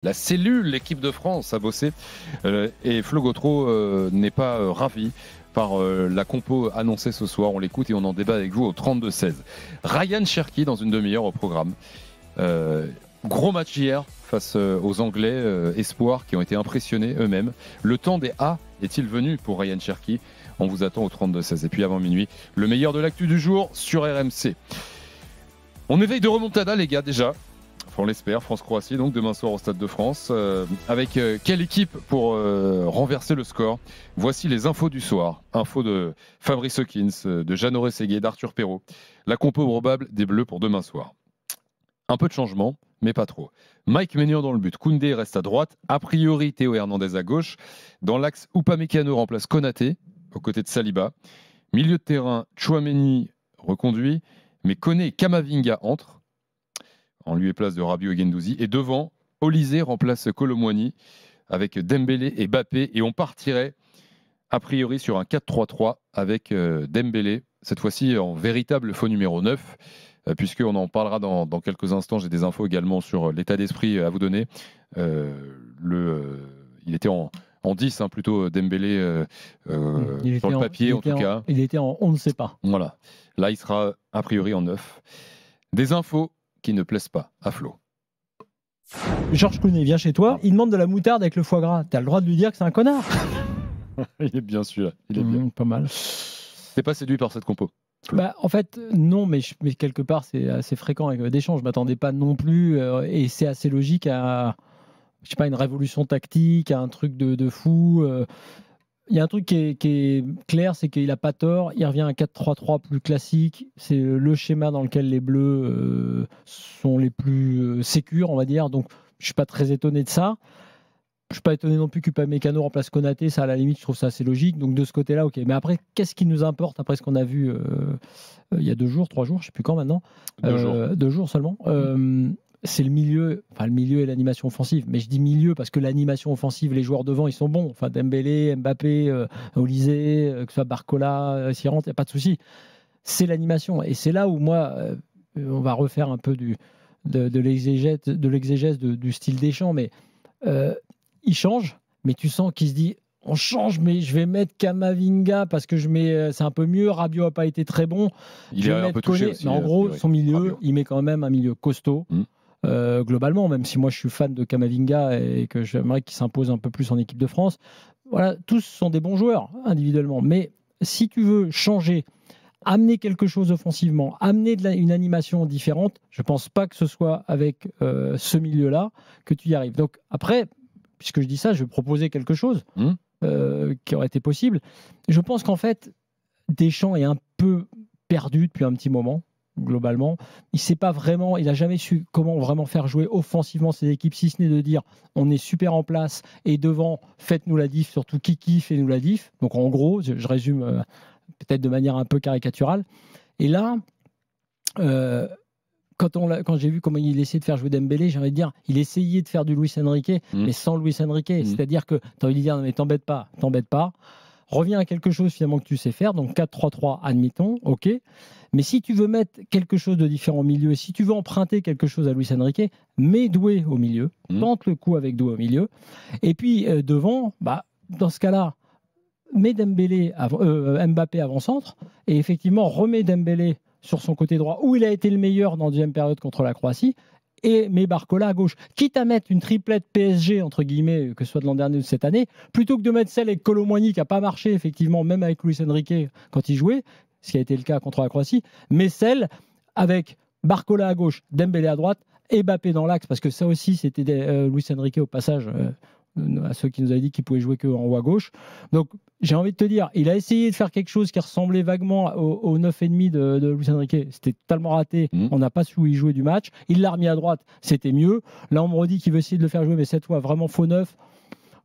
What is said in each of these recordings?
La cellule, l'équipe de France a bossé et Flo Gautreau n'est pas ravi par la compo annoncée ce soir. On l'écoute et on en débat avec vous au 32-16. Ryan Cherki dans une demi-heure au programme. Gros match hier face aux Anglais espoirs qui ont été impressionnés eux-mêmes. Le temps des A est-il venu pour Ryan Cherki? On vous attend au 32-16. Et puis avant minuit, le meilleur de l'actu du jour sur RMC. On éveille de remontada les gars déjà. Enfin, on l'espère, France-Croatie donc demain soir au Stade de France. Avec quelle équipe pour renverser le score? Voici les infos du soir. Infos de Fabrice Hawkins, de Jeannot Orességuier, d'Arthur Perrault. La compo probable des Bleus pour demain soir. Un peu de changement, mais pas trop. Mike Maignan dans le but. Koundé reste à droite. A priori, Théo Hernandez à gauche. Dans l'axe, Upamecano remplace Konaté, aux côtés de Saliba. Milieu de terrain, Tchouaméni reconduit. Mais Koné et Kamavinga entrent. En lieu et place de Rabiot et Guendouzi. Et devant, Olysée remplace Kolo Muani avec Dembélé et Mbappé. Et on partirait a priori sur un 4-3-3 avec Dembélé, cette fois-ci en véritable faux numéro 9, puisqu'on en parlera dans quelques instants. J'ai des infos également sur l'état d'esprit à vous donner. Il était en 10, plutôt Dembélé sur le papier en tout cas. Il était en on ne sait pas. Voilà. Là, il sera a priori en 9. Des infos qui ne plaisent pas à Flo. Georges Clooney vient chez toi, il demande de la moutarde avec le foie gras. T'as le droit de lui dire que c'est un connard. Il est bien sûr. Il est bien. Pas mal. T'es pas séduit par cette compo? En fait, non, mais quelque part, c'est assez fréquent avec Deschamps. Je ne m'attendais pas non plus, et c'est assez logique à, je sais pas, une révolution tactique, à un truc de fou. Il y a un truc qui est clair, c'est qu'il n'a pas tort. Il revient à un 4-3-3 plus classique. C'est le schéma dans lequel les Bleus sont les plus sécures, on va dire. Donc, je ne suis pas très étonné de ça. Je ne suis pas étonné non plus qu'Upamecano remplace Konaté. Ça, à la limite, je trouve ça assez logique. Donc, de ce côté-là, OK. Mais après, qu'est-ce qui nous importe après ce qu'on a vu il y a 2 jours, 3 jours, je ne sais plus quand maintenant. 2 jours. 2 jours seulement. C'est le milieu et l'animation offensive. Mais je dis milieu parce que l'animation offensive, les joueurs devant, ils sont bons. Enfin, Dembélé, Mbappé, Olysée, que ce soit Barcola, Sirante, il n'y a pas de souci. C'est l'animation. Et c'est là où moi, on va refaire un peu de l'exégèse du style Deschamps. Mais il change, mais tu sens qu'il se dit on change, mais je vais mettre Kamavinga parce que c'est un peu mieux. Rabiot n'a pas été très bon. Il est un peu touché aussi. Mais en gros, son milieu, Rabiot. il met quand même un milieu costaud. Globalement, même si moi je suis fan de Kamavinga et que j'aimerais qu'il s'impose un peu plus en équipe de France, voilà, tous sont des bons joueurs individuellement. Mais si tu veux changer, amener quelque chose offensivement, amener une animation différente, je ne pense pas que ce soit avec ce milieu-là que tu y arrives. Donc après, puisque je dis ça, je vais proposer quelque chose qui aurait été possible. Je pense qu'en fait, Deschamps est un peu perdu depuis un petit moment. Globalement, il n'a jamais su comment vraiment faire jouer offensivement ses équipes, si ce n'est de dire on est super en place et devant, faites-nous la diff, surtout Kiki, faites-nous la diff. Donc en gros, je résume peut-être de manière un peu caricaturale. Et là, quand j'ai vu comment il essayait de faire jouer Dembélé, j'ai envie de dire, il essayait de faire du Luis Enrique, mais sans Luis Enrique. C'est-à-dire que tu as envie de dire, non, mais t'embête pas. Reviens à quelque chose finalement que tu sais faire, donc 4-3-3, admettons, ok. Mais si tu veux mettre quelque chose de différent au milieu, si tu veux emprunter quelque chose à Luis Enrique, mets Doué au milieu, tente le coup avec Doué au milieu. Et puis devant, dans ce cas-là, mets Mbappé avant-centre, et effectivement, remets Dembélé sur son côté droit, où il a été le meilleur dans la deuxième période contre la Croatie, et met Barcola à gauche. Quitte à mettre une triplette PSG, entre guillemets, que ce soit de l'an dernier ou de cette année, plutôt que de mettre celle avec Kolo Muani, qui n'a pas marché, effectivement, même avec Luis Enrique quand il jouait, ce qui a été le cas contre la Croatie, mais celle avec Barcola à gauche, Dembélé à droite, et Mbappé dans l'axe, parce que ça aussi, c'était Luis Enrique au passage, à ceux qui nous avaient dit qu'il pouvait jouer qu'en haut à gauche. Donc, j'ai envie de te dire, il a essayé de faire quelque chose qui ressemblait vaguement au 9,5 de Luis Enrique. C'était totalement raté. On n'a pas su où il jouait du match. Il l'a remis à droite, c'était mieux. Là, on me redit qu'il veut essayer de le faire jouer, mais cette fois, vraiment faux neuf.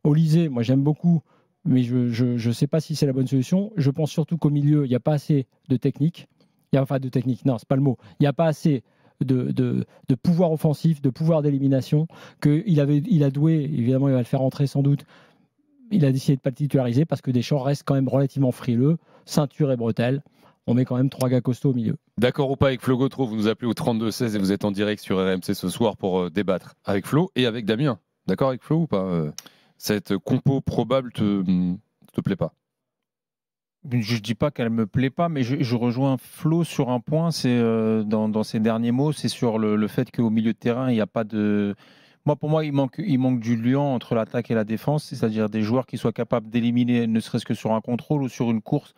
Olysée, moi, j'aime beaucoup, mais je ne sais pas si c'est la bonne solution. Je pense surtout qu'au milieu, il n'y a pas assez de technique. De technique, non, c'est pas le mot. Il n'y a pas assez de pouvoir offensif, de pouvoir d'élimination, qu'il a Doué, évidemment il va le faire entrer sans doute, il a décidé de ne pas le titulariser parce que Deschamps reste quand même relativement frileux, ceinture et bretelles, on met quand même 3 gars costauds au milieu. D'accord ou pas avec Flo Gautreau, vous nous appelez au 32-16 et vous êtes en direct sur RMC ce soir pour débattre avec Flo et avec Damien. D'accord avec Flo ou pas Cette compo probable te plaît pas? Je ne dis pas qu'elle me plaît pas, mais je rejoins Flo sur un point, c'est dans ses derniers mots, c'est sur le fait qu'au milieu de terrain, il n'y a pas de... Pour moi, il manque du lien entre l'attaque et la défense, c'est-à-dire des joueurs qui soient capables d'éliminer, ne serait-ce que sur un contrôle ou sur une course,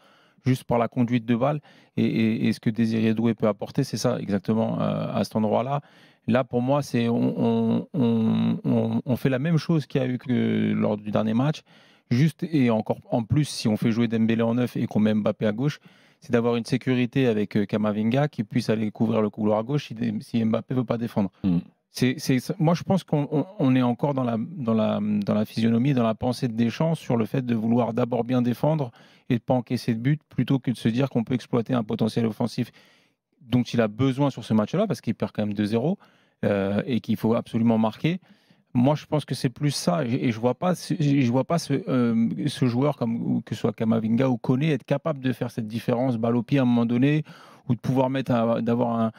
juste par la conduite de balle. Et ce que Désiré Doué peut apporter, c'est ça exactement à cet endroit-là. Là, pour moi, on fait la même chose qu'il y a eu que lors du dernier match. Juste, et encore en plus, si on fait jouer Dembélé en neuf et qu'on met Mbappé à gauche, c'est d'avoir une sécurité avec Camavinga qui puisse aller couvrir le couloir à gauche si Mbappé ne veut pas défendre. Moi, je pense qu'on est encore dans la physionomie, dans la pensée de Deschamps sur le fait de vouloir d'abord bien défendre et de ne pas encaisser de but plutôt que de se dire qu'on peut exploiter un potentiel offensif dont il a besoin sur ce match-là parce qu'il perd quand même 2-0 et qu'il faut absolument marquer. Moi, je pense que c'est plus ça. Et je vois pas ce joueur, comme que ce soit Camavinga ou Koné, être capable de faire cette différence balle au pied à un moment donné, ou de pouvoir d'avoir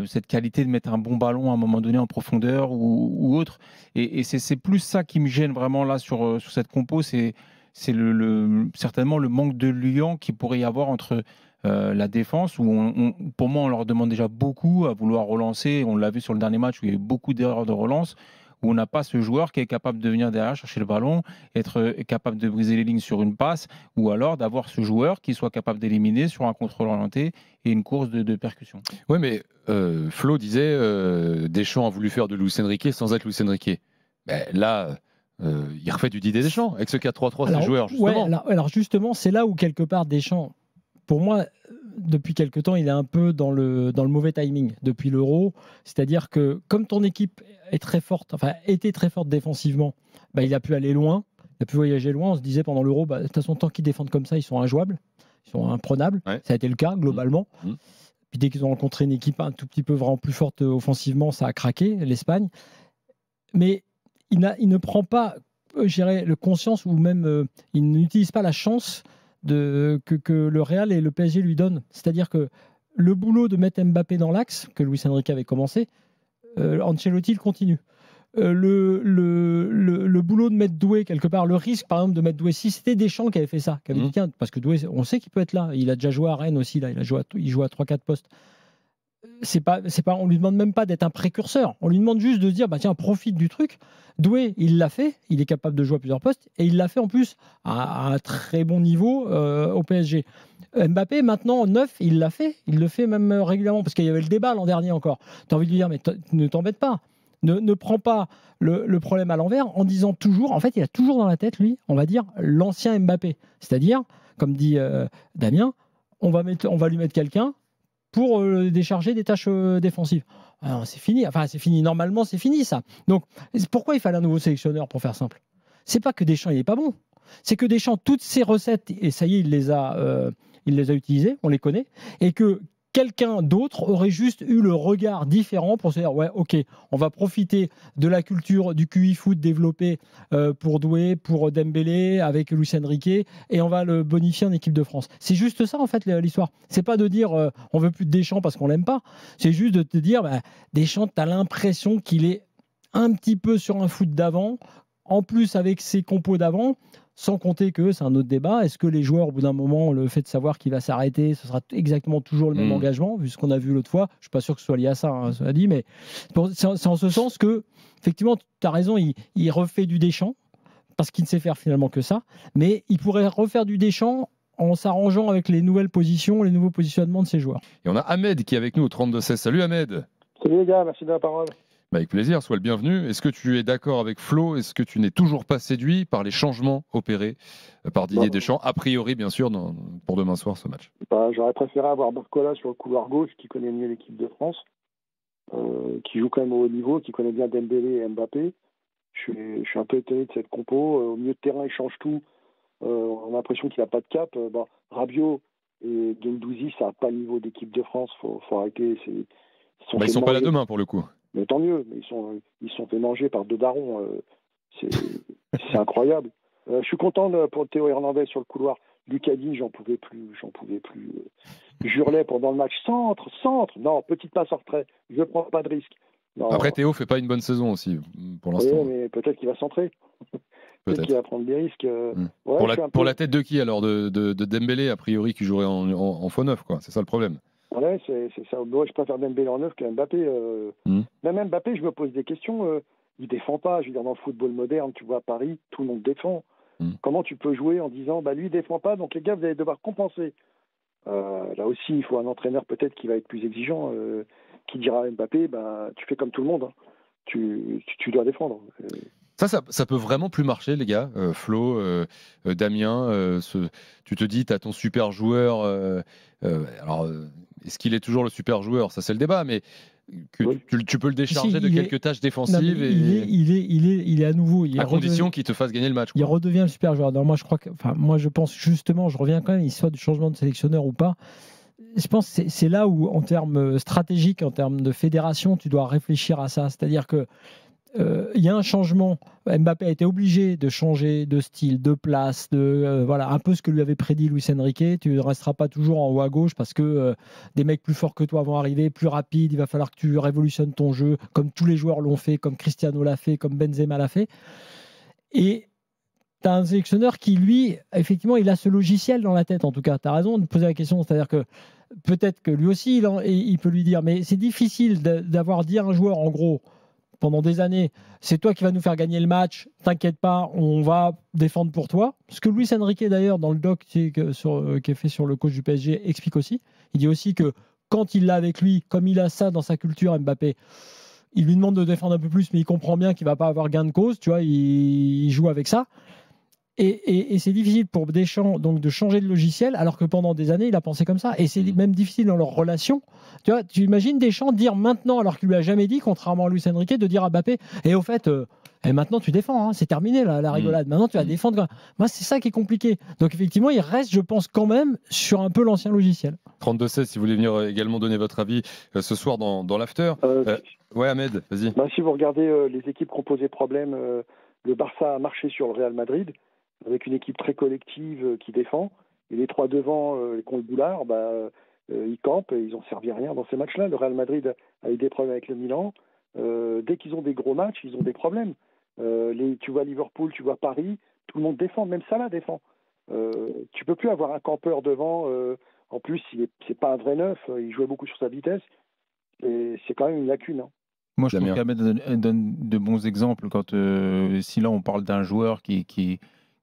cette qualité de mettre un bon ballon à un moment donné en profondeur ou autre. Et c'est plus ça qui me gêne vraiment là sur cette compo. C'est certainement le manque de liant qu'il pourrait y avoir entre la défense, où pour moi, on leur demande déjà beaucoup à vouloir relancer. On l'a vu sur le dernier match où il y a eu beaucoup d'erreurs de relance, où on n'a pas ce joueur qui est capable de venir derrière chercher le ballon, être capable de briser les lignes sur une passe, ou alors d'avoir ce joueur qui soit capable d'éliminer sur un contrôle orienté et une course de percussion. Oui, mais Flo disait Deschamps a voulu faire de Luis Enrique sans être Luis Enrique. Mais là, il refait du Didier Deschamps avec ce 4-3-3, ces joueurs, justement. Ouais, alors justement, c'est là où quelque part Deschamps, pour moi, depuis quelque temps, il est un peu dans le mauvais timing depuis l'Euro. C'est-à-dire que comme ton équipe est très forte, enfin était très forte défensivement, il a pu aller loin, il a pu voyager loin. On se disait pendant l'Euro, de toute façon, tant qu'ils défendent comme ça, ils sont injouables, ils sont imprenables. Ouais. Ça a été le cas globalement. Puis dès qu'ils ont rencontré une équipe un tout petit peu vraiment plus forte offensivement, ça a craqué, l'Espagne. Mais il ne prend pas, je dirais, le conscience ou même il n'utilise pas la chance que le Real et le PSG lui donnent. C'est-à-dire que le boulot de mettre Mbappé dans l'axe, que Luis Enrique avait commencé, Ancelotti le continue. Le boulot de mettre Doué quelque part, le risque par exemple de mettre Doué, si c'était Deschamps qui avait fait ça, qui avait dit tiens, parce que Doué, on sait qu'il peut être là, il a déjà joué à Rennes aussi, là, il joue à 3-4 postes. On lui demande même pas d'être un précurseur, on lui demande juste de se dire tiens, profite du truc. Doué, il l'a fait, il est capable de jouer à plusieurs postes et il l'a fait en plus à un très bon niveau au PSG. Mbappé maintenant neuf, il l'a fait, il le fait même régulièrement parce qu'il y avait le débat l'an dernier encore. Tu as envie de lui dire mais ne t'embête pas. Ne prends pas le problème à l'envers en disant toujours, en fait, il a toujours dans la tête, lui, on va dire, l'ancien Mbappé. C'est-à-dire, comme dit Damien, on va lui mettre quelqu'un pour décharger des tâches défensives. Alors, c'est fini. Enfin, c'est fini. Normalement, c'est fini, ça. Donc, pourquoi il fallait un nouveau sélectionneur, pour faire simple ? C'est pas que Deschamps, il n'est pas bon. C'est que Deschamps, toutes ses recettes, et ça y est, il les a utilisées, on les connaît, et que quelqu'un d'autre aurait juste eu le regard différent pour se dire ouais, ok, on va profiter de la culture du QI foot développé pour Doué, pour Dembélé, avec Luis Enrique, et on va le bonifier en équipe de France. C'est juste ça en fait l'histoire. C'est pas de dire on veut plus de Deschamps parce qu'on l'aime pas. C'est juste de te dire Deschamps, t'as l'impression qu'il est un petit peu sur un foot d'avant, en plus avec ses compos d'avant. Sans compter que c'est un autre débat. Est-ce que les joueurs, au bout d'un moment, le fait de savoir qu'il va s'arrêter, ce sera exactement toujours le même engagement, vu ce qu'on a vu l'autre fois. Je ne suis pas sûr que ce soit lié à ça, cela dit, mais c'est en ce sens que, effectivement, tu as raison, il refait du Deschamps, parce qu'il ne sait faire finalement que ça, mais il pourrait refaire du Deschamps en s'arrangeant avec les nouvelles positions, les nouveaux positionnements de ses joueurs. Et on a Ahmed qui est avec nous au 32-16. Salut Ahmed. Salut les gars, merci de la parole. Avec plaisir, sois le bienvenu. Est-ce que tu es d'accord avec Flo ? Est-ce que tu n'es toujours pas séduit par les changements opérés par Didier Deschamps, a priori bien sûr, pour demain soir ce match ? J'aurais préféré avoir Barcola sur le couloir gauche, qui connaît mieux l'équipe de France, qui joue quand même au haut niveau, qui connaît bien Dembélé et Mbappé. Je suis un peu étonné de cette compo. Au milieu de terrain, il change tout. On a l'impression qu'il n'a pas de cap. Rabiot et Guendouzi, ça n'a pas le niveau d'équipe de France. Faut arrêter. Ils ne sont pas là demain pour le coup. Mais tant mieux, mais ils sont fait manger par deux darons. C'est incroyable. Je suis content pour Théo Hernandez sur le couloir. Lucadi, j'en pouvais plus. Jurlet pendant le match. Centre. Non, petite passe en retrait. Je ne prends pas de risque. Non. Après, Théo fait pas une bonne saison aussi, pour l'instant. Oui, mais peut-être qu'il va centrer. Peut-être qu'il va prendre des risques. Ouais, pour la tête de qui alors de Dembélé, a priori, qui jouerait en faux neuf, quoi. C'est ça le problème. Ouais, c'est ça. Moi, je préfère Dembélé en neuf que Mbappé. Même Mbappé, je me pose des questions. Il défend pas. Je veux dire, dans le football moderne, tu vois, à Paris, tout le monde défend. Comment tu peux jouer en disant, lui, il défend pas, donc les gars, vous allez devoir compenser. Là aussi, il faut un entraîneur peut-être qui va être plus exigeant, qui dira à Mbappé, tu fais comme tout le monde. Hein. Tu dois défendre. Ça peut vraiment plus marcher, les gars. Flo, Damien, tu te dis, tu as ton super joueur. Alors, est-ce qu'il est toujours le super joueur? Ça, c'est le débat, mais tu peux le décharger de quelques tâches défensives. Il est à nouveau. À condition qu'il te fasse gagner le match. Il redevient le super joueur. Alors, moi, je pense justement, je reviens quand même, il soit du changement de sélectionneur ou pas. Je pense que c'est là où, en termes stratégiques, en termes de fédération, tu dois réfléchir à ça. C'est-à-dire que il y a un changement. Mbappé a été obligé de changer de style, de place, voilà, un peu ce que lui avait prédit Luis Enrique. Tu ne resteras pas toujours en haut à gauche parce que des mecs plus forts que toi vont arriver, plus rapides. Il va falloir que tu révolutionnes ton jeu, comme tous les joueurs l'ont fait, comme Cristiano l'a fait, comme Benzema l'a fait. Et tu as un sélectionneur qui, lui, effectivement, il a ce logiciel dans la tête, en tout cas. Tu as raison de poser la question, c'est-à-dire que peut-être que lui aussi, il peut lui dire, mais c'est difficile d'avoir dit à un joueur, en gros, pendant des années, c'est toi qui vas nous faire gagner le match, t'inquiète pas, on va défendre pour toi. Ce que Luis Enrique, d'ailleurs, dans le doc qui est fait sur le coach du PSG, explique aussi. Il dit aussi que quand il l'a avec lui, comme il a ça dans sa culture, Mbappé, il lui demande de défendre un peu plus, mais il comprend bien qu'il ne va pas avoir gain de cause, tu vois, il joue avec ça. Et c'est difficile pour Deschamps donc, de changer de logiciel, alors que pendant des années, il a pensé comme ça. Et c'est même difficile dans leur relation. Tu vois, tu imagines Deschamps dire maintenant, alors qu'il ne lui a jamais dit, contrairement à Luis Enrique, de dire à Mbappé, et au fait, maintenant tu défends, hein, c'est terminé la rigolade. Maintenant tu vas défendre. Moi, c'est ça qui est compliqué. Donc effectivement, il reste, je pense, quand même sur un peu l'ancien logiciel. 32-16, si vous voulez venir également donner votre avis ce soir dans l'after. Ouais, Ahmed, vas-y. Si vous regardez les équipes qui ont posé problème, le Barça a marché sur le Real Madrid, avec une équipe très collective qui défend. Et les trois devant, contre le Boulard, ils campent et ils n'ont servi à rien dans ces matchs-là. Le Real Madrid a eu des problèmes avec le Milan. Dès qu'ils ont des gros matchs, ils ont des problèmes. Tu vois Liverpool, tu vois Paris, tout le monde défend, même Salah défend. Tu peux plus avoir un campeur devant. En plus, c'est pas un vrai neuf, il jouait beaucoup sur sa vitesse. Et c'est quand même une lacune. Hein. Moi, je trouve qu'Ahmed donne de bons exemples. Quand, si là, on parle d'un joueur qui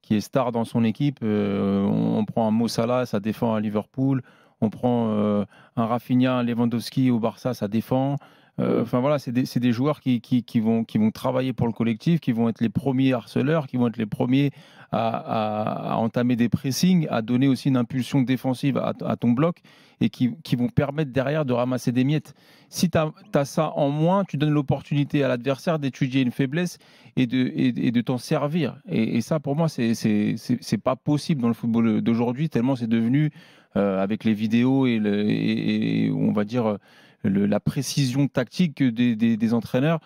est star dans son équipe, on prend un Mo Salah, ça défend à Liverpool. On prend un Rafinha, un Lewandowski au Barça, ça défend. Enfin voilà, c'est des joueurs qui vont travailler pour le collectif, qui vont être les premiers harceleurs, qui vont être les premiers à entamer des pressings, à donner aussi une impulsion défensive à ton bloc et qui vont permettre derrière de ramasser des miettes. Si tu as ça en moins, tu donnes l'opportunité à l'adversaire d'étudier une faiblesse et de t'en servir. Et ça, pour moi, c'est pas possible dans le football d'aujourd'hui, tellement c'est devenu, avec les vidéos et on va dire la précision tactique des entraîneurs,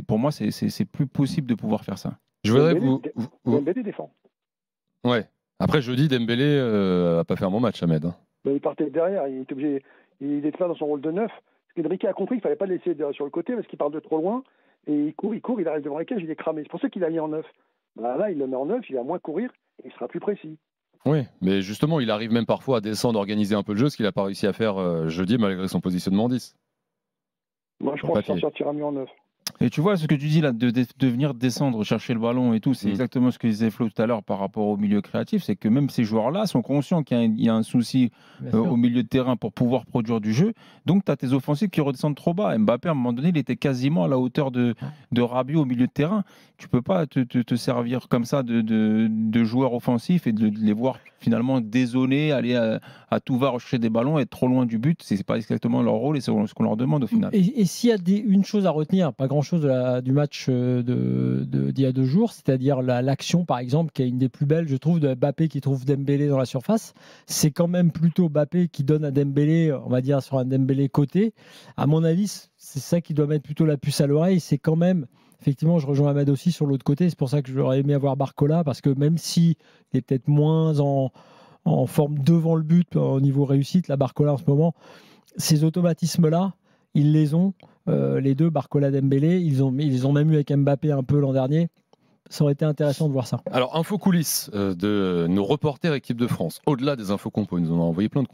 pour moi, c'est plus possible de pouvoir faire ça. Je voudrais Dembélé défend. Ouais. Après, jeudi, Dembélé n'a pas fait un bon match, Ahmed. Hein. Il partait derrière, il était obligé, il était dans son rôle de neuf. Enrique a compris qu'il ne fallait pas le laisser sur le côté parce qu'il part de trop loin. Et il court, il arrive devant la cage, il est cramé. C'est pour ça qu'il a mis en neuf. Là, il le met en neuf, il va moins courir et il sera plus précis. Oui, mais justement, il arrive même parfois à descendre, organiser un peu le jeu, ce qu'il n'a pas réussi à faire jeudi malgré son positionnement en 10. Moi, je pense qu'il s'en sortira mieux en neuf. Et tu vois ce que tu dis là, de venir descendre, chercher le ballon et tout, c'est exactement ce que disait Flo tout à l'heure par rapport au milieu créatif, c'est que même ces joueurs-là sont conscients qu'il y a un souci au milieu de terrain pour pouvoir produire du jeu, donc tu as tes offensives qui redescendent trop bas. Mbappé, à un moment donné, il était quasiment à la hauteur de Rabiot au milieu de terrain. Tu peux pas te servir comme ça de joueurs offensifs et de les voir finalement dézonés, aller à tout va rechercher des ballons, être trop loin du but. C'est pas exactement leur rôle et c'est ce qu'on leur demande au final. Et s'il y a une chose à retenir, pas grand-chose du match d'il y a 2 jours, c'est-à-dire l'action par exemple qui est une des plus belles, je trouve, de Mbappé qui trouve Dembélé dans la surface. C'est quand même plutôt Mbappé qui donne à Dembélé, on va dire sur un Dembélé côté. À mon avis, c'est ça qui doit mettre plutôt la puce à l'oreille. C'est quand même, effectivement, je rejoins Ahmed aussi sur l'autre côté. C'est pour ça que j'aurais aimé avoir Barcola, parce que même s'il est peut-être moins en forme devant le but au niveau réussite, la Barcola en ce moment, ces automatismes-là, ils les ont. les deux, Barcola, Dembélé. Ils ont même eu avec Mbappé un peu l'an dernier. Ça aurait été intéressant de voir ça. Alors, info coulisses de nos reporters équipe de France. Au-delà des infos compos, ils nous ont envoyé plein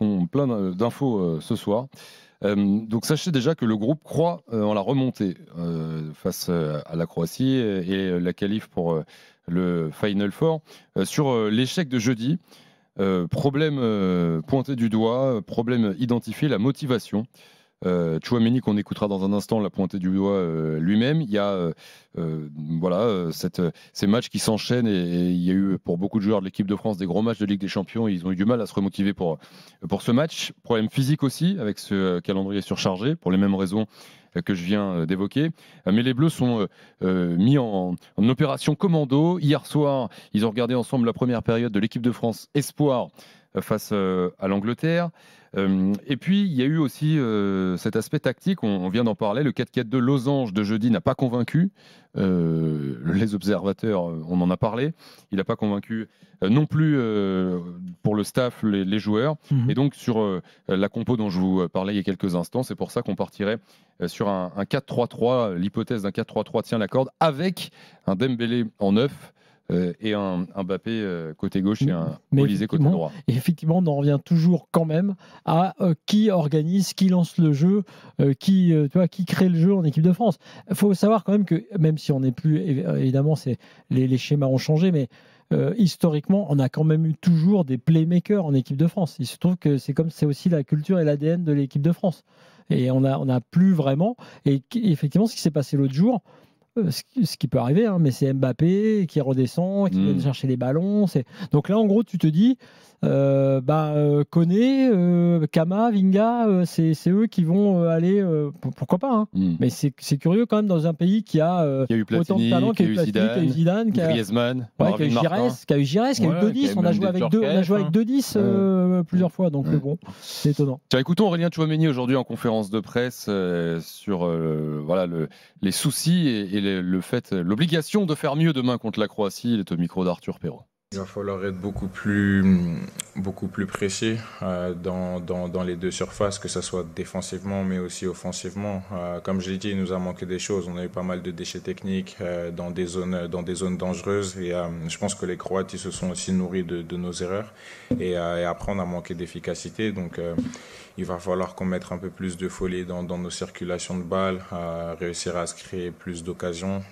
d'infos ce soir. Donc, sachez déjà que le groupe croit en la remontée face à la Croatie et la qualif pour le Final Four. Sur l'échec de jeudi, problème pointé du doigt, problème identifié, la motivation. Tchouaméni, qu'on écoutera dans un instant, l'a pointé du doigt lui-même. Il y a ces matchs qui s'enchaînent et il y a eu pour beaucoup de joueurs de l'équipe de France des gros matchs de Ligue des Champions. Ils ont eu du mal à se remotiver pour ce match. Problème physique aussi avec ce calendrier surchargé pour les mêmes raisons que je viens d'évoquer. Mais les Bleus sont mis en opération commando. Hier soir, ils ont regardé ensemble la première période de l'équipe de France Espoir face à l'Angleterre. Et puis, il y a eu aussi cet aspect tactique, on vient d'en parler, le 4-4-2 Losange de jeudi n'a pas convaincu les observateurs, on en a parlé, il n'a pas convaincu non plus pour le staff, les joueurs. Et donc, sur la compo dont je vous parlais il y a quelques instants, c'est pour ça qu'on partirait sur un 4-3-3, l'hypothèse d'un 4-3-3 tient la corde, avec un Dembélé en 9, et un Mbappé côté gauche et un Olysée côté droit. Et effectivement, on en revient toujours quand même à qui organise, qui lance le jeu, qui crée le jeu en équipe de France. Il faut savoir quand même que, même si on n'est plus, évidemment, les schémas ont changé, mais historiquement, on a quand même eu toujours des playmakers en équipe de France. Il se trouve que c'est aussi la culture et l'ADN de l'équipe de France. Et on a plus vraiment. Et effectivement, ce qui s'est passé l'autre jour, ce qui peut arriver, mais c'est Mbappé qui redescend, qui vient chercher les ballons. Donc là, en gros, tu te dis, Koné, Kama, Vinga, c'est eux qui vont aller. Pourquoi pas Mais c'est curieux quand même dans un pays qui a eu Platini, autant de talent, qui a eu Zidane, qui a Griezmann, qui a eu Giresse, qui a eu 2-10. On a joué avec 2-10 plusieurs fois. Donc bon, c'est étonnant. Tiens, écoutons Aurélien Tchouaméni aujourd'hui en conférence de presse sur les soucis et l'obligation de faire mieux demain contre la Croatie. Il est au micro d'Arthur Perrault. Il va falloir être beaucoup plus précis dans les deux surfaces, que ce soit défensivement mais aussi offensivement. Comme je l'ai dit, il nous a manqué des choses. On a eu pas mal de déchets techniques dans des zones dangereuses. Et je pense que les Croates ils se sont aussi nourris de nos erreurs. Et après, on a manqué d'efficacité. Donc, il va falloir qu'on mette un peu plus de folie dans nos circulations de balles, réussir à se créer plus d'occasions,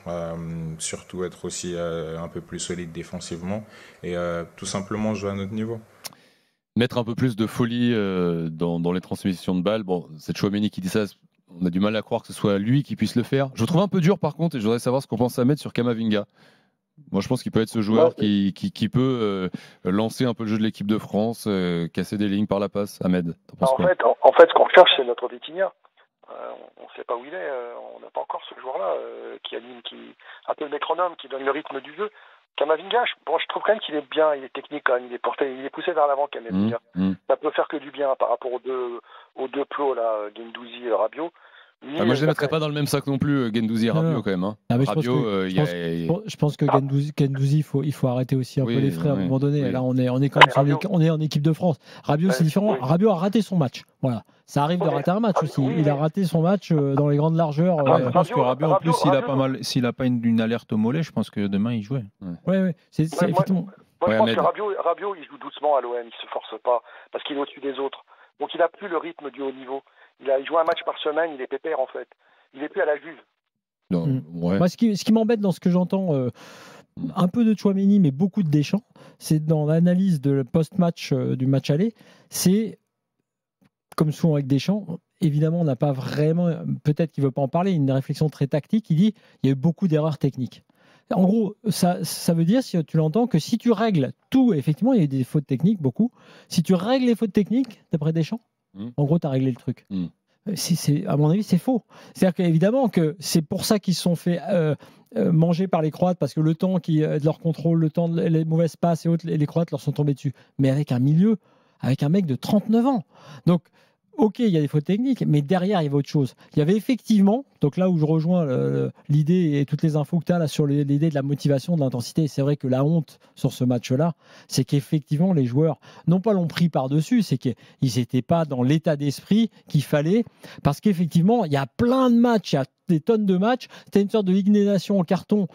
surtout être aussi un peu plus solide défensivement et tout simplement jouer à notre niveau. Mettre un peu plus de folie dans les transmissions de balles. Bon, c'est Tchouaméni qui dit ça. On a du mal à croire que ce soit lui qui puisse le faire. Je le trouve un peu dur par contre, et je voudrais savoir ce qu'on pense à mettre sur Kamavinga. Moi, je pense qu'il peut être ce joueur qui peut lancer un peu le jeu de l'équipe de France, casser des lignes par la passe. Ahmed, t'en penses quoi ? En fait, ce qu'on recherche, c'est notre Vitinha. On ne sait pas où il est. On n'a pas encore ce joueur-là qui anime, un peu le métronome, qui donne le rythme du jeu. Kamavinga, je trouve quand même qu'il est bien. Il est technique quand même. Il est poussé vers l'avant, Kamavinga. Ça peut faire que du bien par rapport aux deux plots là, Guendouzi et Rabiot. Moi, je ne les mettrais pas dans le même sac non plus, Guendouzi et Rabiot, quand même. Je pense que Guendouzi, il faut arrêter aussi un peu les frais à un moment donné. Oui. Là, on est quand même on est en équipe de France. Rabiot, c'est différent. Rabiot a raté son match. Voilà. Ça arrive de rater un match aussi. Il a raté son match dans les grandes largeurs. Je pense que Rabiot, en plus, s'il n'a pas une alerte au mollet, je pense que demain, il jouait. Oui. C'est effectivement. Moi, je pense que Rabiot, il joue doucement à l'OM. Il ne se force pas parce qu'il est au-dessus des autres. Donc, il n'a plus le rythme du haut niveau. Il joue un match par semaine, il est pépère en fait. Il n'est plus à la Juve. Moi, ce qui m'embête dans ce que j'entends, un peu de Tchouaméni, mais beaucoup de Deschamps, c'est dans l'analyse de post-match du match aller, c'est, comme souvent avec Deschamps, évidemment, on n'a pas vraiment, peut-être qu'il ne veut pas en parler, une réflexion très tactique, il dit il y a eu beaucoup d'erreurs techniques. En gros, ça veut dire, si tu l'entends, que si tu règles tout, effectivement, il y a eu des fautes techniques, beaucoup, si tu règles les fautes techniques, d'après Deschamps, en gros, tu as réglé le truc. À mon avis, c'est faux. C'est-à-dire qu'évidemment que c'est pour ça qu'ils se sont fait manger par les Croates, parce que le temps de leur contrôle, le temps de les mauvaises passes et autres, les Croates leur sont tombés dessus. Mais avec un milieu, avec un mec de 39 ans. Donc, ok, il y a des fautes techniques, mais derrière, il y avait autre chose. Il y avait effectivement, donc là où je rejoins l'idée et toutes les infos que tu as là sur l'idée de la motivation, de l'intensité, c'est vrai que la honte sur ce match-là, c'est qu'effectivement, les joueurs, non pas l'ont pris par-dessus, c'est qu'ils n'étaient pas dans l'état d'esprit qu'il fallait, parce qu'effectivement, il y a plein de matchs, il y a des tonnes de matchs, c'était une sorte de Ligue des Nations en carton,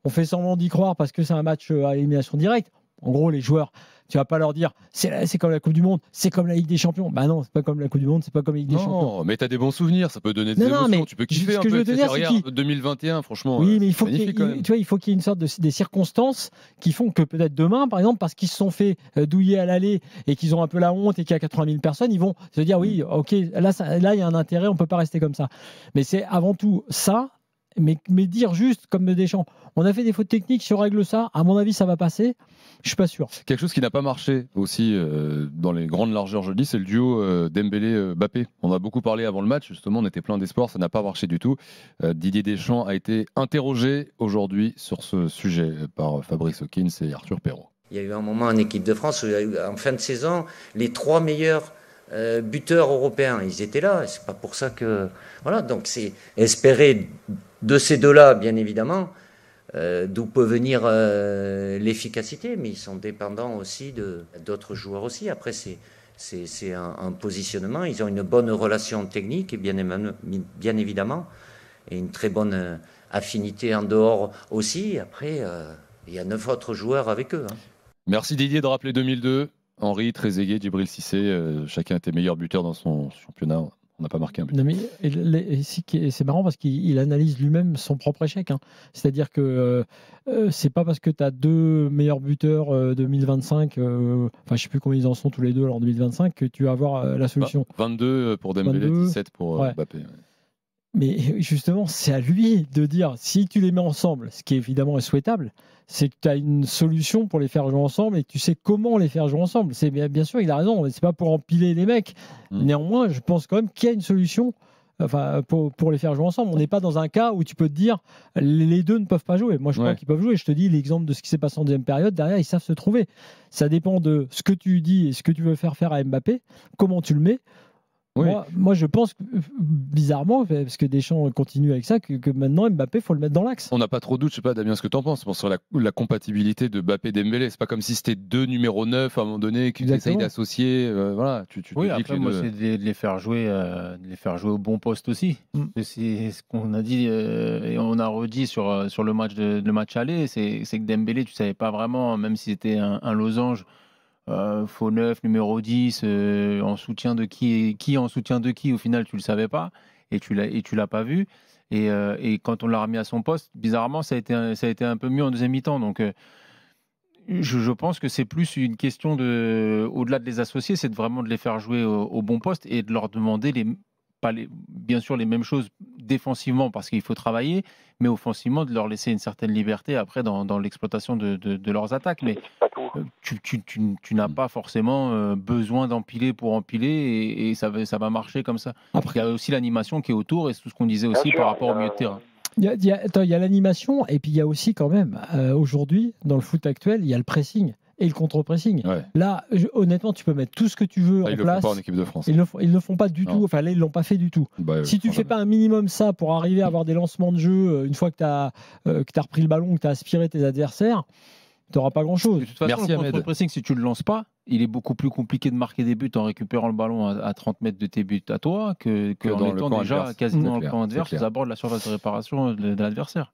on fait semblant d'y croire parce que c'est un match à élimination directe. En gros, les joueurs, tu vas pas leur dire c'est comme la Coupe du Monde, c'est comme la Ligue des Champions. Bah non, c'est pas comme la Coupe du Monde, c'est pas comme la Ligue des Champions. Non, mais tu as des bons souvenirs, ça peut donner des émotions. Mais tu peux kiffer un peu. Regarde 2021, franchement. Oui, mais il faut qu'il y ait une sorte des circonstances qui font que peut-être demain, par exemple, parce qu'ils se sont fait douiller à l'aller et qu'ils ont un peu la honte et qu'il y a 80 000 personnes, ils vont se dire oui, ok, là il y a un intérêt, on peut pas rester comme ça. Mais c'est avant tout ça. Mais dire juste comme Deschamps, on a fait des fautes techniques, si on règle ça, à mon avis, ça va passer. Je suis pas sûr. Quelque chose qui n'a pas marché aussi dans les grandes largeurs, je le dis, c'est le duo Dembélé-Mbappé. On a beaucoup parlé avant le match, justement, on était plein d'espoir, ça n'a pas marché du tout. Didier Deschamps a été interrogé aujourd'hui sur ce sujet par Fabrice Hawkins et Arthur Perrault. Il y a eu un moment en équipe de France où, en fin de saison, les 3 meilleurs buteurs européens, ils étaient là. C'est pas pour ça que voilà. Donc c'est espérer de ces deux-là, bien évidemment, d'où peut venir l'efficacité, mais ils sont dépendants aussi d'autres joueurs aussi. Après c'est un positionnement. Ils ont une bonne relation technique et bien évidemment et une très bonne affinité en dehors aussi. Après il y a 9 autres joueurs avec eux. Merci Didier de rappeler 2002. Henry, Trezeguet, Djibril Cissé, chacun était meilleur buteur dans son championnat. On n'a pas marqué un but. Non, mais c'est marrant parce qu'il analyse lui-même son propre échec. Hein. C'est-à-dire que c'est pas parce que tu as 2 meilleurs buteurs 2025, enfin je sais plus combien ils en sont tous les deux en 2025, que tu vas avoir la solution. 22 pour Dembélé, 17 pour Mbappé. Ouais. Mais justement, c'est à lui de dire, si tu les mets ensemble, ce qui évidemment est souhaitable, c'est que tu as une solution pour les faire jouer ensemble et que tu sais comment les faire jouer ensemble. Bien sûr, il a raison, c'est pas pour empiler les mecs. Néanmoins, je pense quand même qu'il y a une solution pour les faire jouer ensemble. On n'est pas dans un cas où tu peux te dire, les deux ne peuvent pas jouer. Moi, je crois qu'ils peuvent jouer. Je te dis l'exemple de ce qui s'est passé en deuxième période. Derrière, ils savent se trouver. Ça dépend de ce que tu dis et ce que tu veux faire à Mbappé, comment tu le mets. Oui. Moi, je pense bizarrement, parce que Deschamps continue avec ça, que maintenant Mbappé, il faut le mettre dans l'axe. On n'a pas trop de doute, je sais pas Damien ce que tu en penses, sur la compatibilité de Mbappé et Dembélé. C'est pas comme si c'était 2 numéros 9 à un moment donné que tu essayes d'associer. Voilà, oui, après, moi, c'est de les faire jouer au bon poste aussi. C'est ce qu'on a dit et on a redit sur le match aller, c'est que Dembélé, tu savais pas vraiment, même si c'était un losange. Faux 9, numéro 10, en soutien de qui en soutien de qui, au final, tu ne le savais pas et tu l'as pas vu. Et quand on l'a remis à son poste, bizarrement, ça a été un peu mieux en deuxième mi-temps. Donc, je pense que c'est plus une question au-delà de les associer, c'est vraiment de les faire jouer au bon poste et de leur demander bien sûr les mêmes choses défensivement parce qu'il faut travailler, mais offensivement de leur laisser une certaine liberté après dans l'exploitation de leurs attaques. Mais tu n'as pas forcément besoin d'empiler pour empiler et ça va marcher comme ça. Après, il y a aussi l'animation qui est autour et c'est tout ce qu'on disait aussi par rapport au milieu de terrain. Il y a l'animation et puis il y a aussi quand même, aujourd'hui, dans le foot actuel, il y a le pressing. Et le contre-pressing. Ouais. Là, honnêtement, tu peux mettre tout ce que tu veux en place. Ils ne le font pas en équipe de France. Ils ne le font pas du tout. Enfin, là, ils ne l'ont pas fait du tout. Si tu ne fais pas un minimum ça pour arriver à avoir des lancements de jeu, une fois que tu as repris le ballon, que tu as aspiré tes adversaires, tu n'auras pas grand-chose. De toute façon, le contre-pressing, si tu ne le lances pas, il est beaucoup plus compliqué de marquer des buts en récupérant le ballon à 30 mètres de tes buts à toi que en étant déjà quasiment dans le camp adverse aux abords de la surface de réparation de l'adversaire.